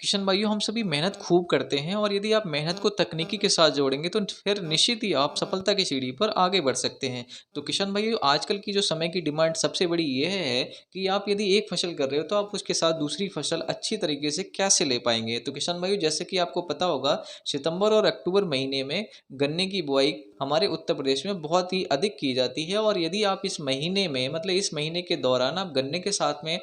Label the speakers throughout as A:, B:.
A: किशन भाइयों, हम सभी मेहनत खूब करते हैं और यदि आप मेहनत को तकनीकी के साथ जोड़ेंगे तो फिर निश्चित ही आप सफलता की सीढ़ी पर आगे बढ़ सकते हैं। तो किशन भाइयों, आजकल की जो समय की डिमांड सबसे बड़ी ये है कि आप यदि एक फसल कर रहे हो तो आप उसके साथ दूसरी फसल अच्छी तरीके से कैसे ले पाएंगे। तो किशन भाइयों, जैसे कि आपको पता होगा, सितंबर और अक्टूबर महीने में गन्ने की बुआई हमारे उत्तर प्रदेश में बहुत ही अधिक की जाती है। और यदि आप इस महीने में मतलब इस महीने के दौरान आप गन्ने के साथ में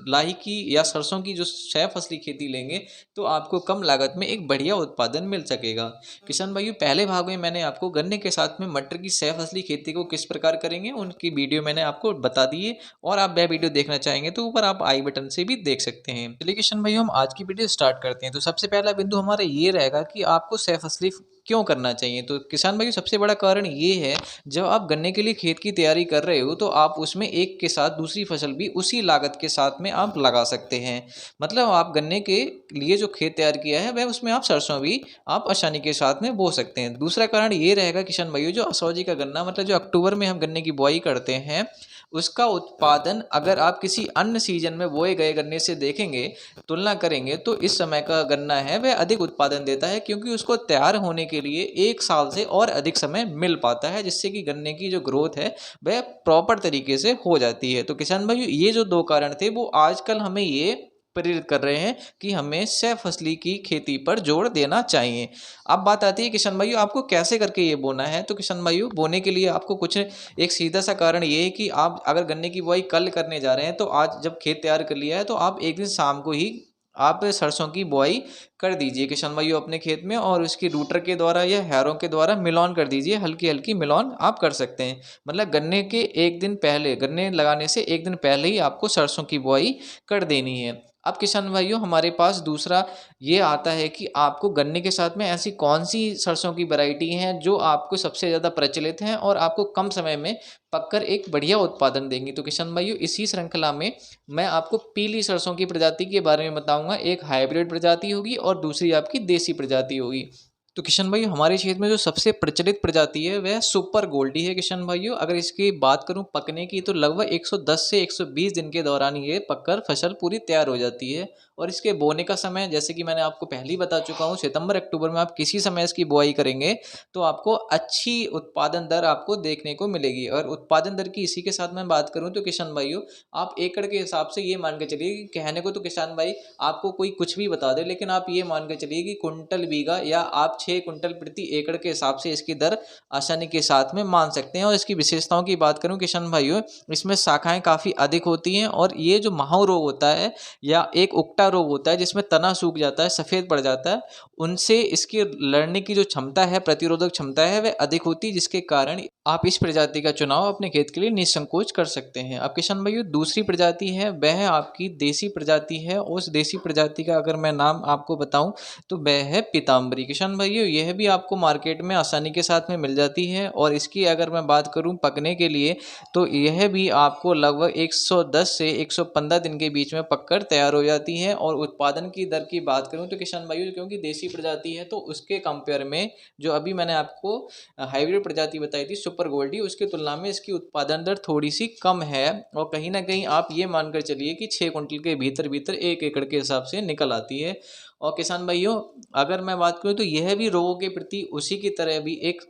A: लाही की या सरसों की जो 6 फसली खेती लेंगे तो आपको कम लागत में एक बढ़िया उत्पादन मिल सकेगा। किसान भाइयों, पहले भाग में मैंने आपको गन्ने के साथ में मटर की 6 फसली खेती को किस प्रकार करेंगे उनकी वीडियो मैंने आपको बता दी है। और आप वह वीडियो देखना चाहेंगे तो ऊपर आप आई बटन से भी देख सकते हैं। चलिए किशन भाइयों, हम आज की वीडियो स्टार्ट करते हैं। तो सबसे पहला बिंदु हमारा ये रहेगा कि आपको 6 फसली क्यों करना चाहिए। तो किसान भाइयों, सबसे बड़ा कारण ये है, जब आप गन्ने के लिए खेत की तैयारी कर रहे हो तो आप उसमें एक के साथ दूसरी फसल भी उसी लागत के साथ में आप लगा सकते हैं। मतलब आप गन्ने के लिए जो खेत तैयार किया है वह उसमें आप सरसों भी आप आसानी के साथ में बो सकते हैं। दूसरा कारण ये रहेगा किशन भाइयों, जो असौजी का गन्ना मतलब जो अक्टूबर में हम गन्ने की बुआई करते हैं उसका उत्पादन अगर आप किसी अन्य सीजन में बोए गए गन्ने से देखेंगे, तुलना करेंगे, तो इस समय का गन्ना है वह अधिक उत्पादन देता है, क्योंकि उसको तैयार होने के लिए 1 साल से और अधिक समय मिल पाता है, जिससे कि गन्ने की जो ग्रोथ है वह प्रॉपर तरीके से हो जाती है। तो किसान भाइयों, ये जो 2 कारण थे वो आजकल हमें ये प्रेरित कर रहे हैं कि हमें 6 फसली की खेती पर जोर देना चाहिए। अब बात आती है किशन भाइयों, आपको कैसे करके ये बोना है। तो किशन भाइयों, बोने के लिए आपको कुछ एक सीधा सा कारण ये है कि आप अगर गन्ने की बुआई कल करने जा रहे हैं तो आज जब खेत तैयार कर लिया है तो आप एक दिन शाम को ही आप सरसों की बुआई कर दीजिए किशन भाइयों अपने खेत में, और उसकी रूटर के द्वारा या हैरों के द्वारा मिलान कर दीजिए। हल्की हल्की मिलान आप कर सकते हैं। मतलब गन्ने के एक दिन पहले, गन्ने लगाने से एक दिन पहले ही आपको सरसों की बुआई कर देनी है। अब किसान भाइयों, हमारे पास दूसरा ये आता है कि आपको गन्ने के साथ में ऐसी कौन सी सरसों की वैरायटी हैं जो आपको सबसे ज़्यादा प्रचलित हैं और आपको कम समय में पककर एक बढ़िया उत्पादन देंगी। तो किसान भाइयों, इसी श्रृंखला में मैं आपको पीली सरसों की प्रजाति के बारे में बताऊंगा। एक हाइब्रिड प्रजाति होगी और दूसरी आपकी देसी प्रजाति होगी। तो किशन भाई, हमारे क्षेत्र में जो सबसे प्रचलित प्रजाति है वह सुपर गोल्डी है किशन भाइयों। अगर इसकी बात करूं पकने की तो लगभग 110 से 120 दिन के दौरान ये पककर फसल पूरी तैयार हो जाती है। और इसके बोने का समय, जैसे कि मैंने आपको पहले ही बता चुका हूं, सितंबर अक्टूबर में आप किसी समय इसकी बुआई करेंगे तो आपको अच्छी उत्पादन दर आपको देखने को मिलेगी। और उत्पादन दर की इसी के साथ मैं बात करूं तो किशन भाइयों, आप एकड़ के हिसाब से ये मान के चलिए कि कहने को तो किसान भाई आपको कोई कुछ भी बता दे, लेकिन आप ये मान के चलिए कि कुंटल बीघा या आप 6 कुंटल प्रति एकड़ के हिसाब से इसकी दर आसानी के साथ में मान सकते हैं। और इसकी विशेषताओं की बात करूं किशन भाइयों, इसमें शाखाएं काफ़ी अधिक होती हैं। और ये जो माहो रोग होता है या एक उकटा रोग होता है जिसमें तना सूख जाता है, सफ़ेद पड़ जाता है, उनसे इसकी लड़ने की जो क्षमता है, प्रतिरोधक क्षमता है, वह अधिक होती है, जिसके कारण आप इस प्रजाति का चुनाव अपने खेत के लिए निसंकोच कर सकते हैं। अब किशन भाइयों, दूसरी प्रजाति है वह आपकी देसी प्रजाति है। उस देसी प्रजाति का अगर मैं नाम आपको बताऊं तो वह है पीताम्बरी। किशन भाइयों, यह भी आपको मार्केट में आसानी के साथ में मिल जाती है। और इसकी अगर मैं बात करूं पकने के लिए तो यह भी आपको लगभग 110 से 115 दिन के बीच में पककर तैयार हो जाती है। और उत्पादन की दर की बात करूं तो किशन भाइयों, क्योंकि देसी प्रजाति है तो उसके कंपेयर में जो अभी मैंने आपको हाइब्रिड प्रजाति बताई थी सुपर गोल्डी, उसकी तुलना में इसकी उत्पादन दर थोड़ी सी कम है। और कहीं ना कहीं आप ये मानकर चलिए कि 6 कुंटल के भीतर भीतर 1 एकड़ के हिसाब से निकल आती है। और किसान भाइयों, अगर मैं बात करूं तो यह भी रोगों के प्रति उसी की तरह भी एक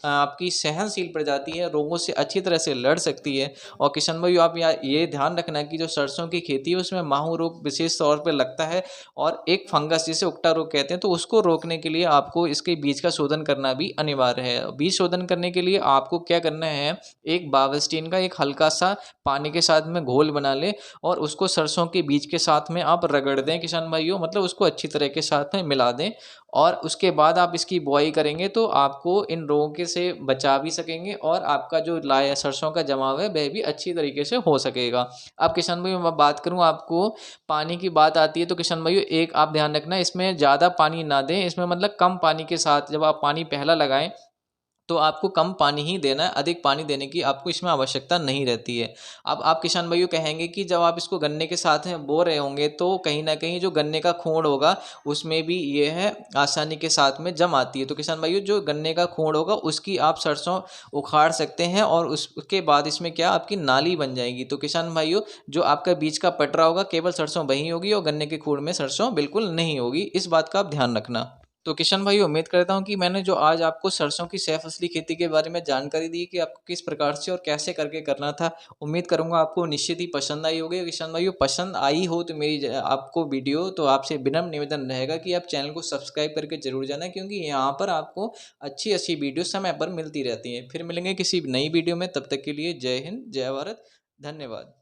A: आपकी सहनशील प्रजाति है, रोगों से अच्छी तरह से लड़ सकती है। और किसान भाइयों, आप ये ध्यान रखना कि जो सरसों की खेती है उसमें माहू रोग विशेष तौर पर लगता है और एक फंगस जिसे उकटा रोग कहते हैं, तो उसको रोकने के लिए आपको इसके बीज का शोधन करना भी अनिवार्य है। बीज शोधन करने के लिए आपको क्या करना है, एक बावस्टीन का एक हल्का सा पानी के साथ में घोल बना ले और उसको सरसों के बीज के साथ में आप रगड़ दें किसान भाइयों, मतलब उसको अच्छी तरह के साथ में मिला दें। और उसके बाद आप इसकी बुआई करेंगे तो आपको इन रोगों के से बचा भी सकेंगे और आपका जो लाया सरसों का जमाव है वह भी अच्छी तरीके से हो सकेगा। अब किसान भाई, मैं बात करूं आपको पानी की बात आती है तो किसान भाइयों, एक आप ध्यान रखना, इसमें ज़्यादा पानी ना दें। इसमें मतलब कम पानी के साथ जब आप पानी पहला लगाएं तो आपको कम पानी ही देना है, अधिक पानी देने की आपको इसमें आवश्यकता नहीं रहती है। अब आप किसान भाइयों कहेंगे कि जब आप इसको गन्ने के साथ में बो रहे होंगे तो कहीं न कहीं जो गन्ने का खूँट होगा उसमें भी ये है आसानी के साथ में जम आती है। तो किसान भाइयों जो गन्ने का खूँट होगा उसकी आप सरसों उखाड़ सकते हैं और उसके बाद इसमें क्या आपकी नाली बन जाएगी। तो किसान भाइयों जो आपका बीच का पटरा होगा केवल सरसों वहीं होगी और गन्ने के खूँट में सरसों बिल्कुल नहीं होगी। इस बात का आप ध्यान रखना। तो किशन भाई उम्मीद करता हूँ कि मैंने जो आज आपको सरसों की सहफसली खेती के बारे में जानकारी दी कि आपको किस प्रकार से और कैसे करके करना था। उम्मीद करूँगा आपको निश्चित ही पसंद आई होगी। किशन भाइयों पसंद आई हो तो मेरी आपको वीडियो तो आपसे विनम्र निवेदन रहेगा कि आप चैनल को सब्सक्राइब करके जरूर जाना, क्योंकि यहाँ पर आपको अच्छी अच्छी वीडियो समय पर मिलती रहती हैं। फिर मिलेंगे किसी नई वीडियो में, तब तक के लिए जय हिंद जय भारत, धन्यवाद।